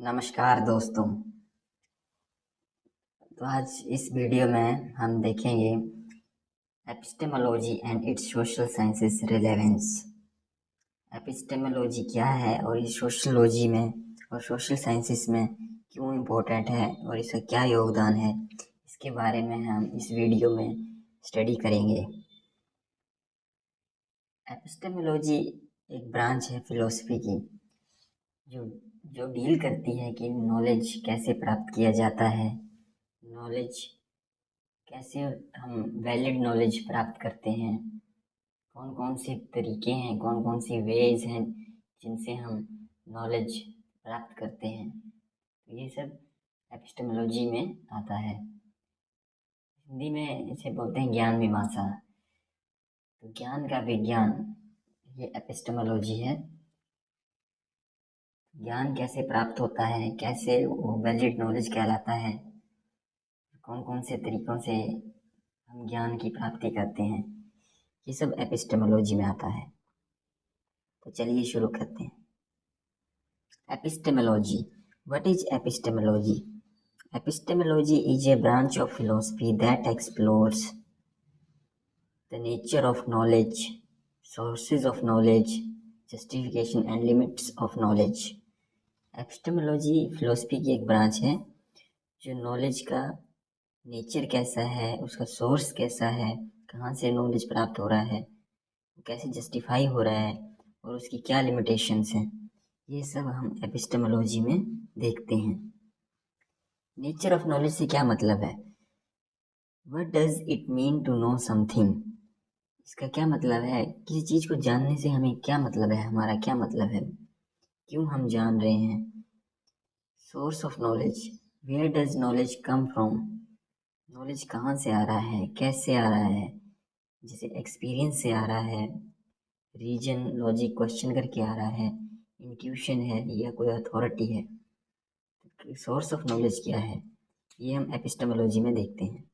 नमस्कार दोस्तों। तो आज इस वीडियो में हम देखेंगे epistemology and it's social sciences relevance. Epistemology क्या है और इस सोशलॉजी में और सोशल साइंसेस में क्यों इम्पोर्टेंट है और इसका क्या योगदान है, इसके बारे में हम इस वीडियो में स्टडी करेंगे। एपिस्टेमोलॉजी एक ब्रांच है फिलॉसफी की जो जो डील करती है कि नॉलेज कैसे प्राप्त किया जाता है, नॉलेज कैसे हम वैलिड नॉलेज प्राप्त करते हैं, कौन कौन से तरीके हैं, कौन कौन सी वेज हैं जिनसे हम नॉलेज प्राप्त करते हैं। तो ये सब एपिस्टेमोलॉजी में आता है। हिंदी में इसे बोलते हैं ज्ञान मीमांसा। तो ज्ञान का विज्ञान ये एपिस्टेमोलॉजी है। ज्ञान कैसे प्राप्त होता है, कैसे वो वैलिड नॉलेज कहलाता है, कौन कौन से तरीकों से हम ज्ञान की प्राप्ति करते हैं, ये सब एपिस्टेमोलॉजी में आता है। तो चलिए शुरू करते हैं। Epistemology. What is epistemology? Epistemology is a branch of philosophy that explores the nature of knowledge, sources of knowledge, justification and limits of knowledge. Epistemology philosophy की एक ब्रांच है जो नॉलेज का नेचर कैसा है, उसका सोर्स कैसा है, कहाँ से नॉलेज प्राप्त हो रहा है, कैसे जस्टिफाई हो रहा है और उसकी क्या लिमिटेशंस हैं, ये सब हम एपिस्टेमोलॉजी में देखते हैं। नेचर ऑफ नॉलेज से क्या मतलब है? What does it mean to know something? इसका क्या मतलब है? किसी चीज़ को जानने से हमें क्या मतलब है, हमारा क्या मतलब है, क्यों हम जान रहे हैं। Source of knowledge, where does knowledge come from? Knowledge कहाँ से आ रहा है, कैसे आ रहा है? जैसे एक्सपीरियंस से आ रहा है, रीजन लॉजिक क्वेश्चन करके आ रहा है, इंट्यूशन है या कोई अथॉरिटी है। सोर्स ऑफ नॉलेज क्या है, ये हम एपिस्टेमोलॉजी में देखते हैं।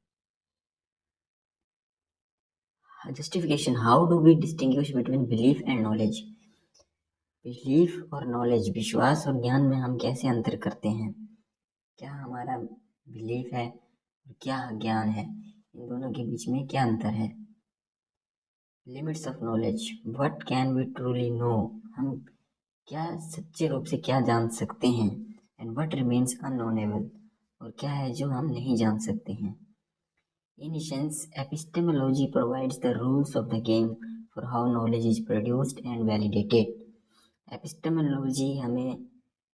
Justification, how do we distinguish between belief and knowledge? Belief और नॉलेज, विश्वास और ज्ञान में हम कैसे अंतर करते हैं? क्या हमारा बिलीफ है और क्या ज्ञान है, इन दोनों के बीच में क्या अंतर है? Limits of knowledge, what can we truly know? हम क्या सच्चे रूप से क्या जान सकते हैं? एंड व्हाट रिमेन्स अननोनेबल, और क्या है जो हम नहीं जान सकते हैं? In essence, epistemology provides the rules of the game for how knowledge is produced and validated. Epistemology हमें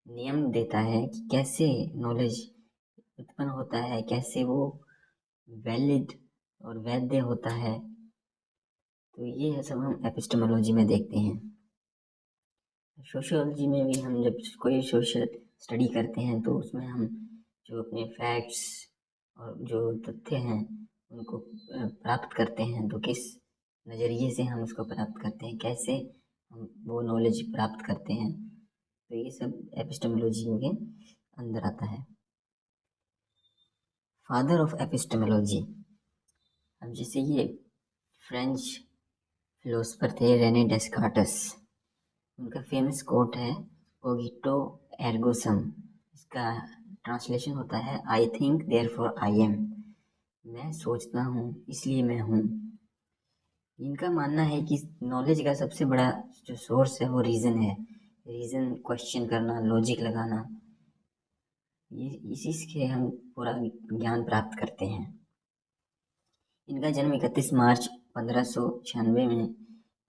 नियम देता है कि कैसे नॉलेज उत्पन्न होता है, कैसे वो वैलिड और वैध होता है। तो ये सब हम एपिस्टेमोलॉजी में देखते हैं। सोशियोलॉजी में भी हम जब कोई सोशल स्टडी करते हैं तो उसमें हम जो अपने फैक्ट्स और जो तथ्य हैं उनको प्राप्त करते हैं, तो किस नज़रिए से हम उसको प्राप्त करते हैं, कैसे हम वो नॉलेज प्राप्त करते हैं, तो ये सब एपिस्टेमोलॉजी के अंदर आता है। फादर ऑफ एपिस्टेमोलॉजी, अब जैसे ये फ्रेंच फिलोसफर थे रेने डेस्कार्टस, उनका फेमस कोट है कोगिटो एर्गो सम। इसका ट्रांसलेशन होता है आई थिंक देयरफॉर आई एम, मैं सोचता हूँ इसलिए मैं हूँ। इनका मानना है कि नॉलेज का सबसे बड़ा जो सोर्स है वो रीज़न है। रीज़न क्वेश्चन करना, लॉजिक लगाना, ये इसी से हम पूरा ज्ञान प्राप्त करते हैं। इनका जन्म 31 मार्च 1596 में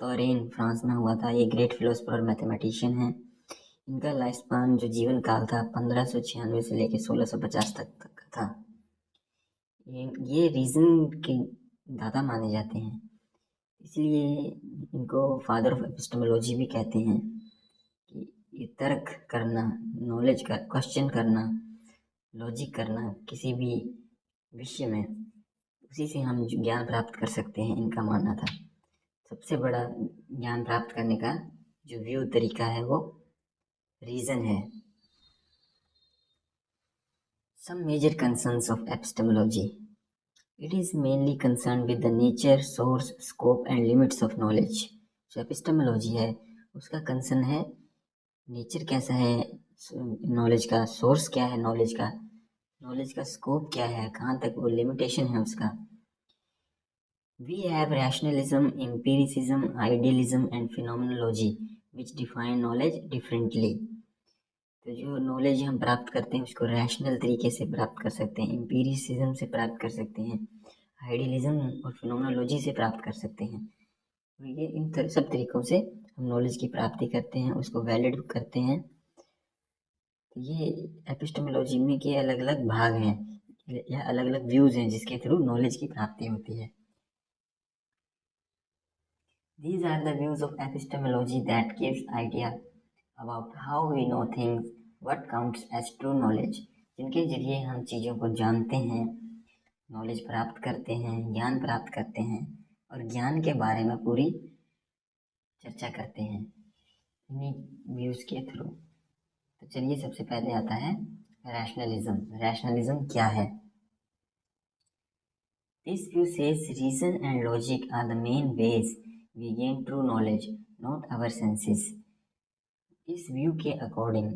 तोरेन फ्रांस में हुआ था। ये ग्रेट फिलोसफर और मैथमेटिशियन हैं। इनका लाइफ स्पान जो जीवन काल था 1596 से लेकर 1650 तक का था। ये रीज़न के दादा माने जाते हैं, इसलिए इनको फादर ऑफ एपिस्टेमोलॉजी भी कहते हैं। कि ये तर्क करना, नॉलेज का क्वेश्चन करना, लॉजिक करना किसी भी विषय में, उसी से हम ज्ञान प्राप्त कर सकते हैं, इनका मानना था। सबसे बड़ा ज्ञान प्राप्त करने का जो व्यू तरीका है वो रीज़न है। Some major concerns of epistemology. It is mainly concerned with the nature, source, scope and limits of knowledge. जो एपिस्टेमोलॉजी है उसका कंसर्न है नेचर कैसा है, नॉलेज का सोर्स क्या है, नॉलेज का स्कोप क्या है, कहाँ तक वो लिमिटेशन है उसका। We have rationalism, empiricism, idealism and phenomenology which define knowledge differently. तो जो नॉलेज हम प्राप्त करते हैं उसको रैशनल तरीके से प्राप्त कर सकते हैं, एम्पिरिसिज्म से प्राप्त कर सकते हैं, आइडियलिज्म और फिनोमेनोलॉजी से प्राप्त कर सकते हैं। तो ये इन सब तरीकों से हम नॉलेज की प्राप्ति करते हैं, उसको वैलिड करते हैं। तो ये एपिस्टेमोलॉजी में के अलग अलग भाग हैं या अलग अलग व्यूज हैं जिसके थ्रू नॉलेज की प्राप्ति होती है। These are the views of epistemology that gives idea about how we know things, what counts as true knowledge, जिनके जरिए हम चीज़ों को जानते हैं, नॉलेज प्राप्त करते हैं, ज्ञान प्राप्त करते हैं और ज्ञान के बारे में पूरी चर्चा करते हैं इन्हीं व्यूज़ के थ्रू। तो चलिए सबसे पहले आता है रैशनलिज्म। रैशनलिज्म क्या है? This view says reason and logic are the main ways we gain true knowledge, not our senses. इस व्यू के अकॉर्डिंग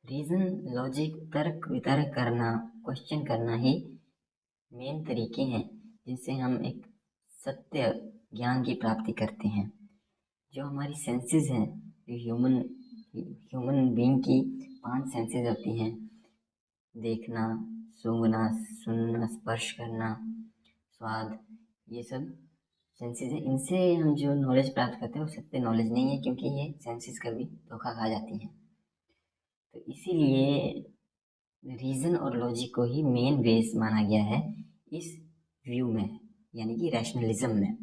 रीजन, लॉजिक, तर्क वितर्क करना, क्वेश्चन करना ही मेन तरीके हैं जिनसे हम एक सत्य ज्ञान की प्राप्ति करते हैं। जो हमारी सेंसेस हैं, ह्यूमन बीइंग की 5 सेंसेस होती हैं, देखना, सूंघना, सुनना, स्पर्श करना, स्वाद, ये सब सेंसेस हैं। इनसे हम जो नॉलेज प्राप्त करते हैं वो सत्य नॉलेज नहीं है, क्योंकि ये सेंसेस कभी धोखा खा जाती हैं। तो इसीलिए रीज़न और लॉजिक को ही मेन बेस माना गया है इस व्यू में, यानी कि रैशनलिज्म में।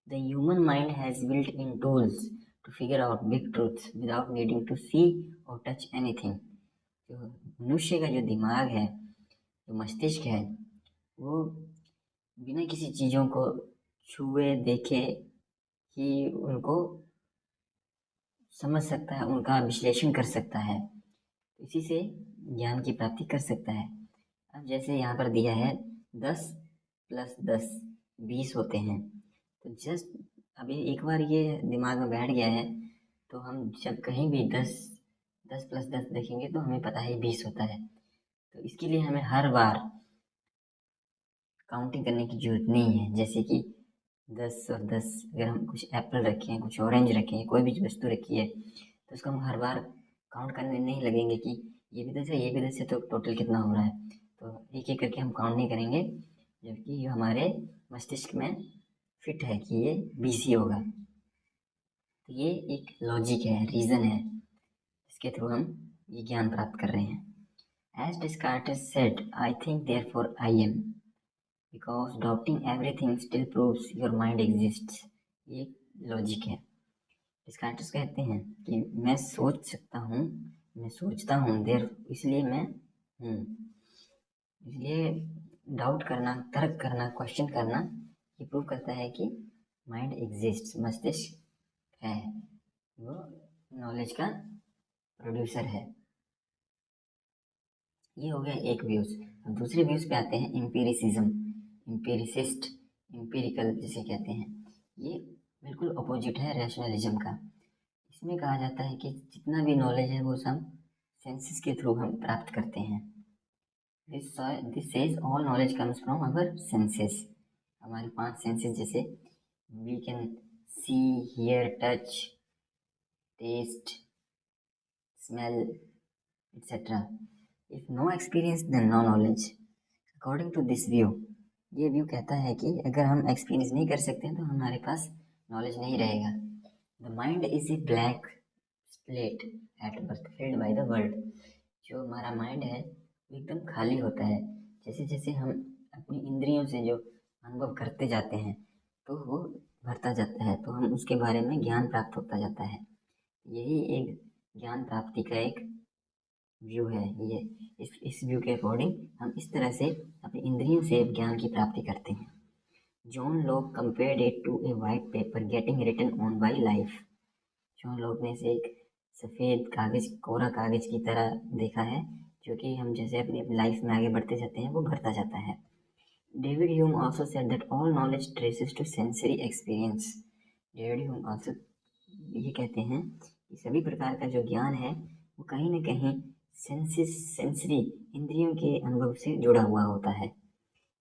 The human mind has built in tools to figure out big truths without needing to see और टच एनीथिंग। जो मनुष्य का जो दिमाग है, जो मस्तिष्क है, वो बिना किसी चीज़ों को छुए देखे ही उनको समझ सकता है, उनका विश्लेषण कर सकता है, इसी से ज्ञान की प्राप्ति कर सकता है। अब जैसे यहाँ पर दिया है 10 + 10 20 होते हैं, तो जस्ट अभी एक बार ये दिमाग में बैठ गया है तो हम जब कहीं भी 10 + 10 देखेंगे तो हमें पता है 20 होता है। तो इसके लिए हमें हर बार काउंटिंग करने की जरूरत नहीं है। जैसे कि 10 और 10, अगर हम कुछ एप्पल रखे हैं, कुछ ऑरेंज रखे हैं, कोई भी वस्तु रखी है, तो उसको हम हर बार काउंट करने नहीं लगेंगे कि ये भी 10 है, ये भी 10 है, तो टोटल कितना हो रहा है। तो एक एक करके हम काउंट नहीं करेंगे, जबकि ये हमारे मस्तिष्क में फिट है कि ये 20 ही होगा। तो ये एक लॉजिक है, रीज़न है, इसके थ्रू हम ये ज्ञान प्राप्त कर रहे हैं। As Descartes said, I think therefore I am, because doubting everything still proves your mind exists. ये लॉजिक है। डिस्कार्टेस कहते हैं कि मैं सोच सकता हूँ, मैं सोचता हूँ, देर इसलिए मैं हूँ। इसलिए डाउट करना, तर्क करना, क्वेश्चन करना ये प्रूव करता है कि माइंड एग्जिस्ट, मस्तिष्क है, वो नॉलेज का प्रोड्यूसर है। ये हो गया एक व्यूज। अब दूसरे व्यूज पे आते हैं एम्पिरिसिज्म, एम्पिरिसिस्ट, एम्पिरिकल जिसे कहते हैं। ये बिल्कुल अपोजिट है रैशनलिज्म का। इसमें कहा जाता है कि जितना भी नॉलेज है वो सब सेंसेस के थ्रू हम प्राप्त करते हैं। This says all knowledge comes from our senses. हमारे 5 सेंसेस जैसे we can see, hear, touch, taste, smell, etc. If no experience then no knowledge. According to this view, ये व्यू कहता है कि अगर हम एक्सपीरियंस नहीं कर सकते हैं तो हमारे पास नॉलेज नहीं रहेगा। The mind is a blank slate at birth filled by the world. जो हमारा माइंड है वो एकदम खाली होता है। जैसे जैसे हम अपनी इंद्रियों से जो अनुभव करते जाते हैं तो वो भरता जाता है, तो हम उसके बारे में ज्ञान प्राप्त होता जाता है। यही एक ज्ञान प्राप्ति का एक व्यू है। ये इस व्यू के अकॉर्डिंग हम इस तरह से अपनी इंद्रियों से ज्ञान की प्राप्ति करते हैं। John Locke compared it to a white paper getting written on by life. John Locke ने इसे एक सफ़ेद कागज, कोरा कागज की तरह देखा है, जो कि हम जैसे अपनी लाइफ में आगे बढ़ते जाते हैं वो भरता जाता है। David Hume also said that all knowledge traces to sensory experience. David Hume also ये कहते हैं कि सभी प्रकार का जो ज्ञान है वो कहीं ना कहीं सेंसरी इंद्रियों के अनुभव से जुड़ा हुआ होता है।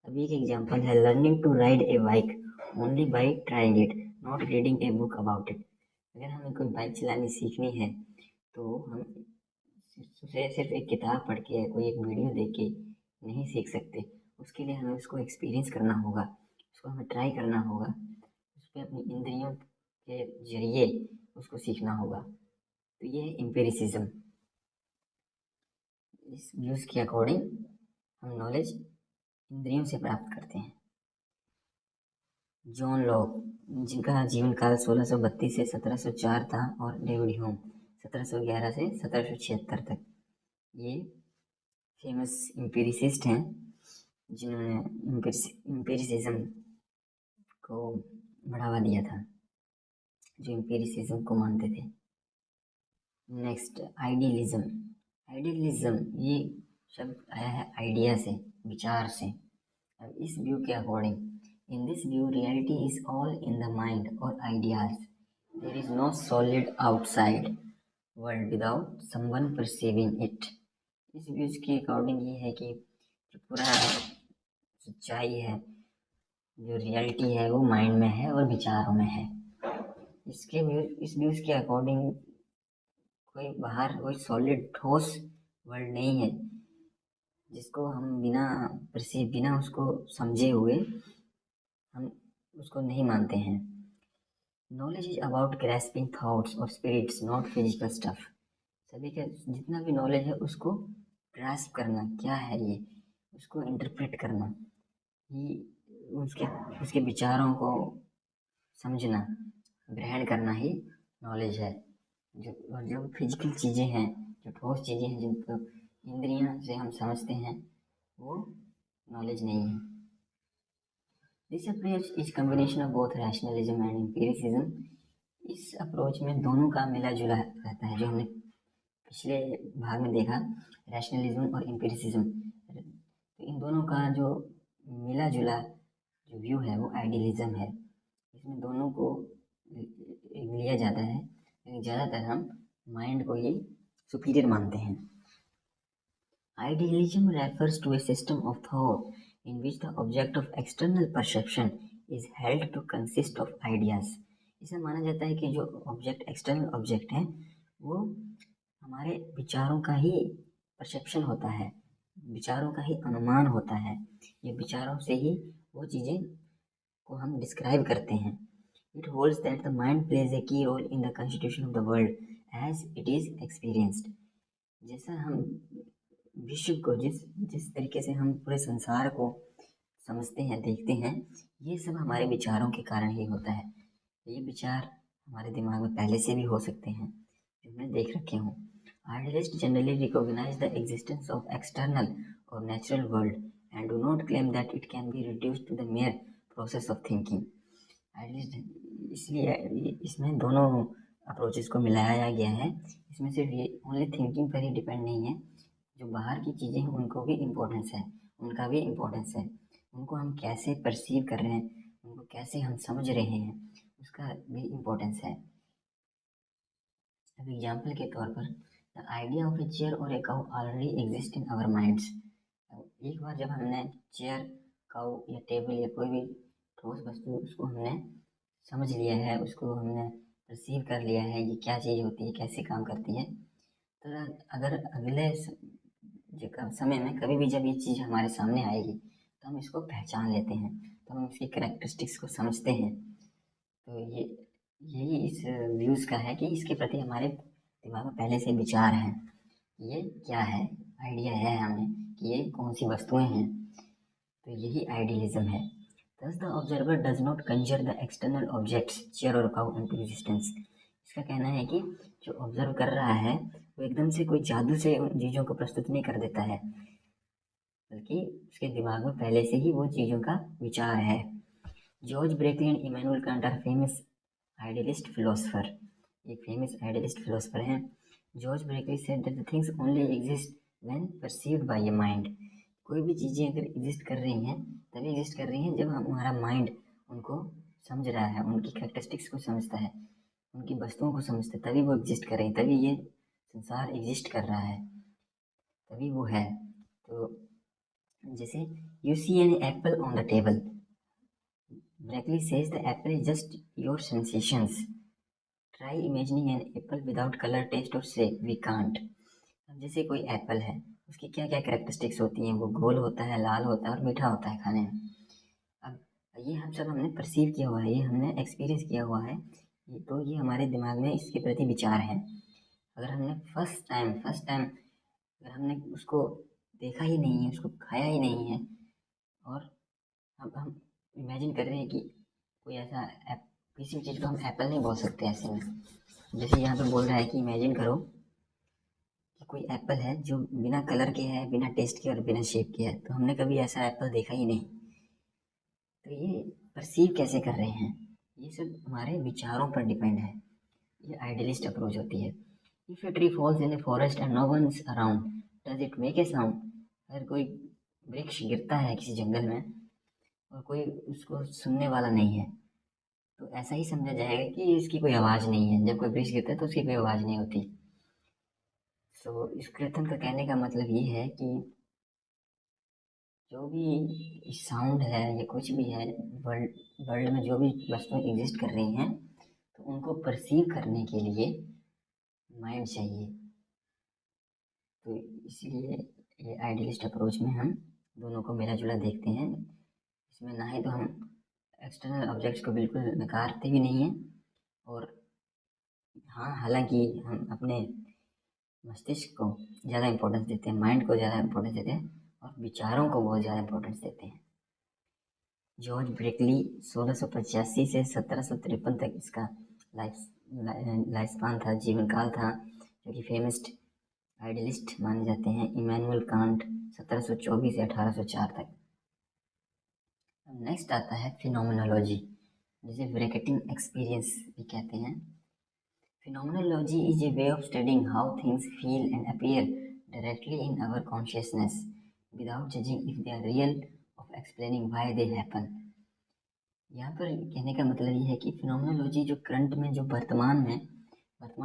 अभी एक एग्जांपल है, learning to ride a bike only by trying it, not reading a book about it. अगर हमें कोई बाइक चलानी सीखनी है तो हम सिर्फ एक किताब पढ़ के, कोई एक वीडियो देख के नहीं सीख सकते। उसके लिए हमें उसको एक्सपीरियंस करना होगा, उसको हमें ट्राई करना होगा, उस पर अपनी इंद्रियों के जरिए उसको सीखना होगा। तो ये है एम्पिरिसिज्म। इस व्यूज़ के अकॉर्डिंग हम नॉलेज इंद्रियों से प्राप्त करते हैं। जॉन लॉक, जिनका जीवन काल 1632 से 1704 था, और डेविड ह्यूम 1711 से 1776 तक, ये फेमस एम्पिरिसिस्ट हैं जिन्होंने एम्पिरिसिज्म को बढ़ावा दिया था, जो एम्पिरिसिज्म को मानते थे। Next, idealism. आइडियलिज्म ये शब्द आया है आइडिया से, विचार से। अब इस व्यू के according, in this view reality is all in the mind और ideas, there is no solid outside world without someone perceiving it. इस व्यूज के अकॉर्डिंग ये है कि जो पूरा सच्चाई है, जो रियलिटी है, वो माइंड में है और विचारों में है। इस व्यूज के अकॉर्डिंग कोई बाहर कोई सॉलिड ठोस वर्ल्ड नहीं है जिसको हम बिना उसको समझे हुए हम उसको नहीं मानते हैं। Knowledge is about grasping thoughts और स्पिरिट्स, नॉट फिजिकल स्टफ। सभी का जितना भी नॉलेज है उसको ग्रास्प करना, क्या है ये, उसको इंटरप्रेट करना ही, उसके विचारों को समझना, ग्रहण करना ही नॉलेज है। जो फिजिकल चीज़ें हैं, जो ठोस चीज़ें हैं, जिनको इंद्रियों से हम समझते हैं, वो नॉलेज नहीं है। This approach is combination of both rationalism and empiricism. इस अप्रोच में दोनों का मिला जुला रहता है, जो हमने पिछले भाग में देखा, रैशनलिज्म और एम्पिरिसिज्म। तो इन दोनों का जो मिला जुला जो व्यू है वो आइडियलिज्म है। इसमें दोनों को लिया जाता है, लेकिन ज़्यादातर हम माइंड को ही सुपीरियर मानते हैं। Idealism refers to a system of thought in which the object of external perception is held to consist of ideas. इसे माना जाता है कि जो एक्सटर्नल ऑब्जेक्ट है वो हमारे विचारों का ही परसेप्शन होता है, विचारों का ही अनुमान होता है। ये विचारों से ही वो चीज़ें को हम डिस्क्राइब करते हैं। It holds that the mind plays a key role in the constitution of the world as it is experienced. जैसा हम विश्व को जिस तरीके से हम पूरे संसार को समझते हैं, देखते हैं, ये सब हमारे विचारों के कारण ही होता है। ये विचार हमारे दिमाग में पहले से भी हो सकते हैं, जो हमने देख रखे हों। Idealists generally recognize the existence of external or natural world and do not claim that it can be reduced to the mere process of thinking. Idealist इसलिए इसमें दोनों अप्रोचेस को मिलाया गया है। इसमें सिर्फ ये ओनली थिंकिंग पर ही डिपेंड नहीं है, जो बाहर की चीज़ें हैं उनको भी इम्पोर्टेंस है, उनका भी इम्पोर्टेंस है। उनको हम कैसे परसीव कर रहे हैं, उनको कैसे हम समझ रहे हैं, उसका भी इम्पोर्टेंस है। अब एग्जाम्पल के तौर पर, the idea of a chair और a cow already exist in our minds. एक बार जब हमने चेयर, काउ या टेबल या कोई भी ठोस वस्तु उसको हमने समझ लिया है, उसको हमने परसीव कर लिया है, ये क्या चीज़ होती है, कैसे काम करती है, तो अगर अगले समय में कभी भी जब ये चीज़ हमारे सामने आएगी तो हम इसको पहचान लेते हैं, तो हम इसकी करैक्टरिस्टिक्स को समझते हैं। तो यही इस व्यूज़ का है कि इसके प्रति हमारे दिमाग में पहले से विचार हैं, ये क्या है, आइडिया है हमें कि ये कौन सी वस्तुएं हैं। तो यही आइडियलिज्म है। Thus the observer does not conjure the external objects, chair or cow, into existence. इसका कहना है कि जो ऑब्जर्व कर रहा है वो एकदम से कोई जादू से उन चीज़ों को प्रस्तुत नहीं कर देता है, बल्कि उसके दिमाग में पहले से ही वो चीज़ों का विचार है। George Berkeley and Immanuel Kant are famous idealist philosopher. एक फेमस आइडियलिस्ट फिलोसफर हैं। George Berkeley said that the things only exist when perceived by a mind. कोई भी चीज़ें अगर एग्जिस्ट कर रही हैं तभी एग्जिस्ट कर रही हैं जब हमारा माइंड उनको समझ रहा है, उनकी कैरेक्टरिस्टिक्स को समझता है, उनकी वस्तुओं को समझता है, तभी वो एग्जिस्ट कर रही हैं, तभी ये संसार एग्जिस्ट कर रहा है तभी वो है। तो जैसे you see an apple on the table, Brackley says the apple is just your sensations. Try imagining an apple without color, taste और shape. We can't. अब जैसे कोई एप्पल है, उसकी क्या क्या कैरेक्टरिस्टिक्स होती हैं, वो गोल होता है, लाल होता है और मीठा होता है खाने में। अब ये हम सब हमने परसीव किया हुआ है, ये हमने एक्सपीरियंस किया हुआ है, तो ये हमारे दिमाग में इसके प्रति विचार है। अगर हमने फर्स्ट टाइम अगर हमने उसको देखा ही नहीं है, उसको खाया ही नहीं है, और अब हम इमेजिन कर रहे हैं कि कोई ऐसा किसी चीज़ को हम एप्पल नहीं बोल सकते ऐसे में। जैसे यहाँ पे बोल रहा है कि इमेजिन करो कि कोई एप्पल है जो बिना कलर के है, बिना टेस्ट के और बिना शेप के है, तो हमने कभी ऐसा एप्पल देखा ही नहीं। तो ये परसीव कैसे कर रहे हैं, ये सब हमारे विचारों पर डिपेंड है। ये आइडियलिस्ट अप्रोच होती है। If a tree falls in a forest and no one is around, does it make a sound? अगर कोई वृक्ष गिरता है किसी जंगल में और कोई उसको सुनने वाला नहीं है, तो ऐसा ही समझा जाएगा कि इसकी कोई आवाज़ नहीं है। जब कोई वृक्ष गिरता है तो उसकी कोई आवाज़ नहीं होती। तो इस क्रिएशन का कहने का मतलब ये है कि जो भी साउंड है या कुछ भी है, वर्ल्ड में जो भी वस्तुएं एग्जिस्ट कर रही हैं, तो उनको परसीव करने के लिए माइंड चाहिए। तो इसलिए ये आइडियलिस्ट अप्रोच में हम दोनों को मिला जुला देखते हैं। इसमें ना ही तो हम एक्सटर्नल ऑब्जेक्ट्स को बिल्कुल नकारते भी नहीं हैं, और हाँ, हालांकि हम अपने मस्तिष्क को ज़्यादा इम्पोर्टेंस देते हैं, माइंड को ज़्यादा इम्पोर्टेंस देते हैं, और विचारों को बहुत ज़्यादा इम्पोर्टेंस देते हैं। जॉर्ज ब्रेकली 1685 से 1753 तक इसका लाइफ स्पान था, जीवन काल था, जो कि फेमस आइडियलिस्ट माने जाते हैं। इमैनुअल कांट 1724 से 1804 तक। नेक्स्ट आता है फिनोमेनोलॉजी, जिसे ब्रैकेटिंग एक्सपीरियंस भी कहते हैं। Phenomenology is a way of studying how things feel and appear directly in our consciousness without judging if they are real, of explaining why they happen. यहाँ पर कहने का मतलब ये है कि फिनोमेनोलॉजी जो करंट में, जो वर्तमान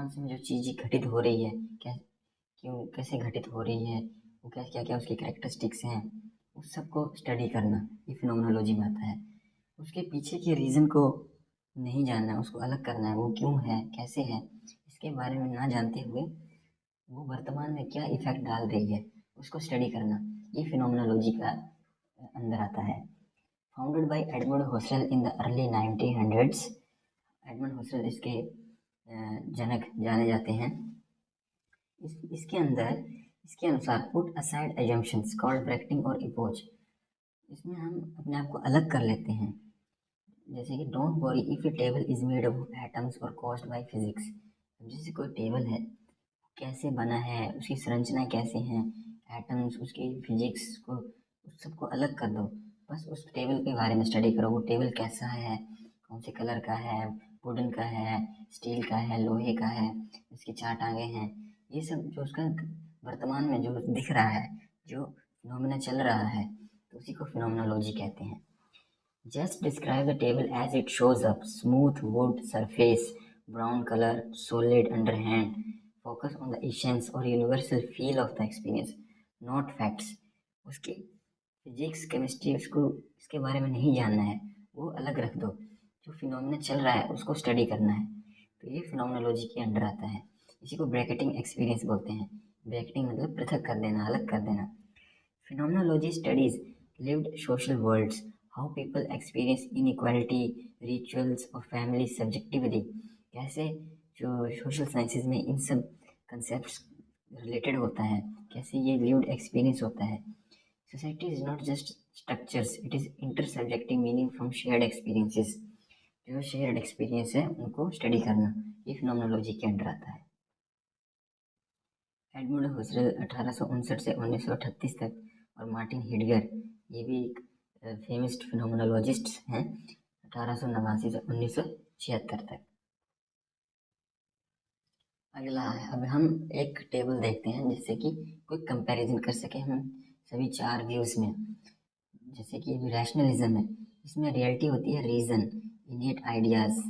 समय जो चीज़ें घटित हो रही है, कैसे घटित हो रही है, वो क्या क्या उसकी कैरेक्टरिस्टिक्स हैं, उस सब को स्टडी करना, ये फिनोमेनोलॉजी में आता है। उसके पीछे के रीज़न को नहीं जानना है, उसको अलग करना है, वो क्यों है, कैसे है, इसके बारे में ना जानते हुए वो वर्तमान में क्या इफेक्ट डाल रही है, उसको स्टडी करना, ये फिनोमेनोलॉजी का अंदर आता है। Founded by Edmund hustle in the early 1900s, Edmund hustle इसके जनक जाने जाते हैं। इसके अनुसार put aside assumptions called bracketing और इपोज, इसमें हम अपने आप को अलग कर लेते हैं। जैसे कि don't worry if A table is made of atoms और कॉज्ड बाय फिजिक्स। जैसे कोई टेबल है, कैसे बना है, उसकी संरचना कैसे हैं, एटम्स, उसकी फिजिक्स को, उस सबको अलग कर दो, बस उस टेबल के बारे में स्टडी करो। वो टेबल कैसा है, कौन से कलर का है, वुडन का है, स्टील का है, लोहे का है, उसकी 4 टांगे हैं, ये सब जो उसका वर्तमान में जो दिख रहा है, जो फिनोमेना चल रहा है, तो उसी को फिनोमेनोलॉजी कहते हैं। Just describe the table as it shows up: smooth wood surface, brown color, solid underhand. Focus on the essence or universal feel of the experience, not facts. उसकी फिजिक्स, केमिस्ट्री, उसको इसके बारे में नहीं जानना है, वो अलग रख दो। जो फिनोमेना चल रहा है उसको स्टडी करना है, तो ये फिनोमेनोलॉजी के अंडर आता है। इसी को ब्रैकेटिंग एक्सपीरियंस बोलते हैं। ब्रैकेटिंग मतलब पृथक कर देना, अलग कर देना। Phenomenology studies lived social worlds, how people experience inequality, rituals और family subjectivity। कैसे जो सोशल साइंसेज में इन सब कंसेप्ट्स रिलेटेड होता है, कैसे ये लिव्ड एक्सपीरियंस होता है। Society is not just structures, it is intersubjective meaning from shared experiences. जो शेयर्ड एक्सपीरियंस है उनको स्टडी करना, ये फिनोमेनोलॉजी के अंडर आता है। एडमंड हसल 1859 से 1938 तक, और मार्टिन हिडगर, ये भी एक फेमस फिनोमेनोलॉजिस्ट हैं, 1889 से 1976 तक। अगला है, अब हम एक टेबल देखते हैं जिससे कि कोई कंपैरिजन कर सके हम सभी 4 व्यूज़ में। जैसे कि रैशनलिज्म है, इसमें रियलिटी होती है रीज़न, इनिएट आइडियाज़,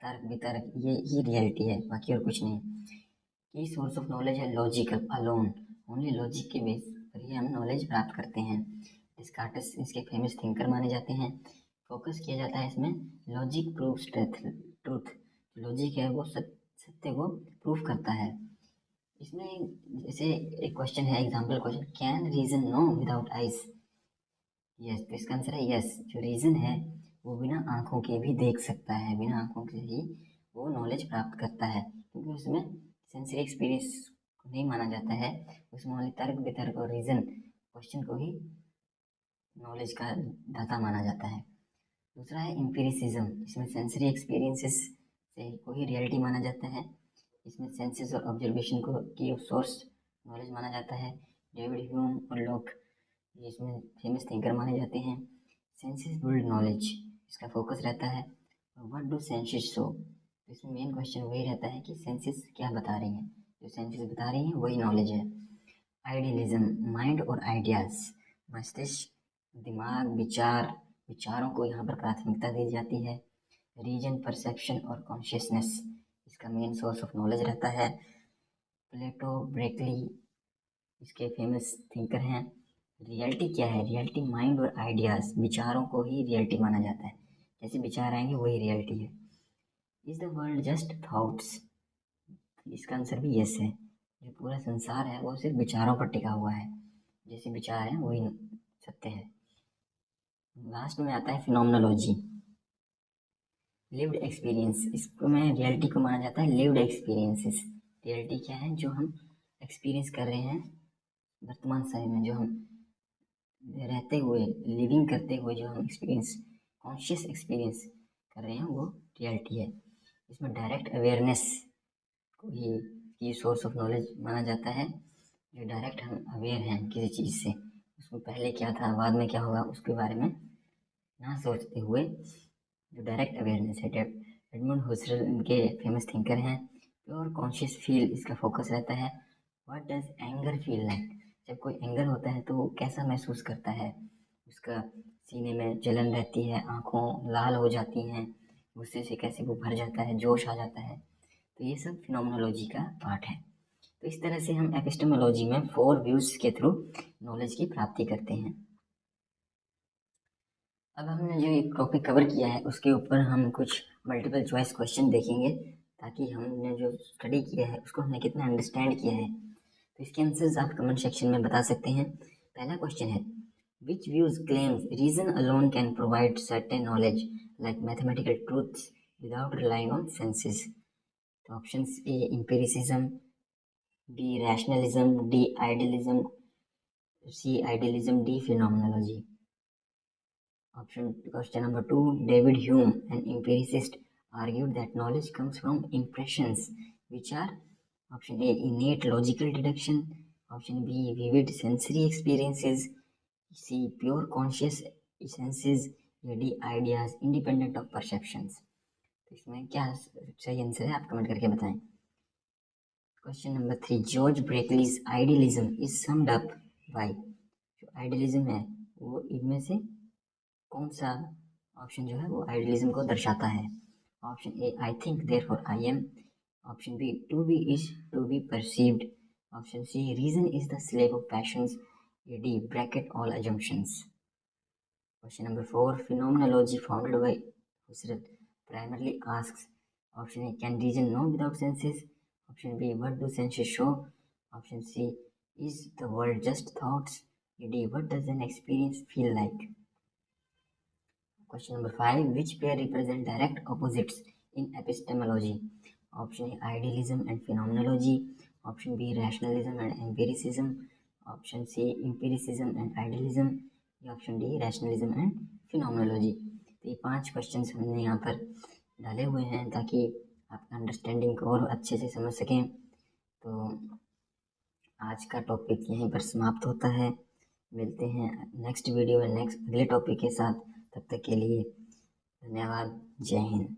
तर्क वितर्क, ये ही रियलिटी है, बाकी और कुछ नहीं। की सोर्स ऑफ नॉलेज है लॉजिकल अलोन, ओनली लॉजिक के बेस पर ही हम नॉलेज प्राप्त करते हैं। डिस्कार्टस इसके फेमस थिंकर माने जाते हैं। फोकस किया जाता है इसमें लॉजिक प्रूव्स ट्रूथ, लॉजिक है वो सत्य को प्रूव करता है। इसमें जैसे एक क्वेश्चन है, example question, can reason know without eyes? Yes, तो इसका आंसर है यस, जो रीजन है वो बिना आंखों के भी देख सकता है, बिना आंखों के ही वो नॉलेज प्राप्त करता है, क्योंकि उसमें सेंसरी एक्सपीरियंस को नहीं माना जाता है, उसमें ओनली तर्क वितर्क और रीजन क्वेश्चन को ही नॉलेज का दाता माना जाता है। दूसरा है एम्पिरिसिज्म, इसमें सेंसरी एक्सपीरियंसेस से को ही रियलिटी माना जाता है, इसमें सेंसेस और ऑब्जर्वेशन को की सोर्स नॉलेज माना जाता है। डेविड ह्यूम और लॉक इसमें फेमस थिंकर माने जाते हैं। सेंसेस बिल्ड नॉलेज, इसका फोकस रहता है। व्हाट डू सेंसेस शो, तो इसमें मेन क्वेश्चन वही रहता है कि सेंसेस क्या बता रही हैं, जो सेंसेस बता रही हैं वही नॉलेज है। आइडियलिज्म, माइंड और आइडियाज, मस्तिष्क, दिमाग, विचारों को यहाँ पर प्राथमिकता दी जाती है। रीजन, परसेप्शन और कॉन्शियसनेस इसका मेन सोर्स ऑफ नॉलेज रहता है। प्लेटो, ब्रेकली इसके फेमस थिंकर हैं। रियलिटी क्या है? रियलिटी माइंड और आइडियाज, विचारों को ही रियलिटी माना जाता है, जैसे विचार आएंगे वही रियलिटी है। Is the world just thoughts, इसका आंसर भी यस है, जो पूरा संसार है वो सिर्फ विचारों पर टिका हुआ है, जैसे विचार हैं वही सत्य है। लास्ट में आता है फिनोमेनोलॉजी, लिव्ड एक्सपीरियंस, इसमें रियलिटी को माना जाता है लिव्ड एक्सपीरियंसेस। रियलिटी क्या है? जो हम एक्सपीरियंस कर रहे हैं वर्तमान समय में, जो हम रहते हुए लिविंग करते हुए जो हम एक्सपीरियंस कॉन्शियस एक्सपीरियंस कर रहे हैं वो रियलिटी है। इसमें डायरेक्ट अवेयरनेस को ही की सोर्स ऑफ नॉलेज माना जाता है, जो डायरेक्ट हम अवेयर हैं किसी चीज़ से, उसको पहले क्या था बाद में क्या होगा उसके बारे में ना सोचते हुए जो डायरेक्ट अवेयरनेस है। एडमंड हुसरल इनके फेमस थिंकर हैं। प्योर कॉन्शियस फील इसका फोकस रहता है। What does anger feel like, जब कोई एंगर होता है तो वो कैसा महसूस करता है, उसका सीने में जलन रहती है, आँखों लाल हो जाती हैं, गुस्से से कैसे वो भर जाता है, जोश आ जाता है, तो ये सब फिनोमेनोलॉजी का पार्ट है। तो इस तरह से हम एपिस्टेमोलॉजी में 4 व्यूज के थ्रू नॉलेज की प्राप्ति करते हैं। अब हमने जो एक टॉपिक कवर किया है उसके ऊपर हम कुछ मल्टीपल चॉइस क्वेश्चन देखेंगे, ताकि हमने जो स्टडी किया है उसको हमने कितना अंडरस्टैंड किया है। तो इसके आंसर्स आप कमेंट सेक्शन में बता सकते हैं। पहला क्वेश्चन है, which views claims reason alone can provide certain knowledge like mathematical truths without relying on senses? तो option A empiricism, B rationalism, D idealism, C idealism, D phenomenology. Question number 2, David Hume, an empiricist, argued that knowledge comes from impressions, which are option A, innate logical deduction, option B, vivid sensory experiences, C, pure conscious senses, या D, ideas independent of perceptions। तो इसमें क्या सही answer है आप comment करके बताएं। Question number 3, George Berkeley's idealism is summed up by, जो आइडियलिज्म है वो इनमें से कौन सा ऑप्शन जो है वो आइडियलिज्म को दर्शाता है? Option A, I think therefore I am, option B, to be is to be perceived, option C, reason is the slave of passions, या D, bracket all assumptions. Question number 4, phenomenology founded by Husserl primarily asks, option A, can reason know without senses, option B, what do senses show, option C, is the world just thoughts, D, what does an experience feel like? Question number 5, which pair represent direct opposites in epistemology? Option A, idealism and phenomenology, option B, rationalism and empiricism, option C, empiricism and idealism, या option D, rationalism and phenomenology। तो ये 5 questions हमने यहाँ पर डाले हुए हैं ताकि आप अंडरस्टैंडिंग को और अच्छे से समझ सकें। तो आज का टॉपिक यहीं पर समाप्त होता है, मिलते हैं नेक्स्ट वीडियो में नेक्स्ट अगले टॉपिक के साथ। तब तक के लिए धन्यवाद, जय हिंद।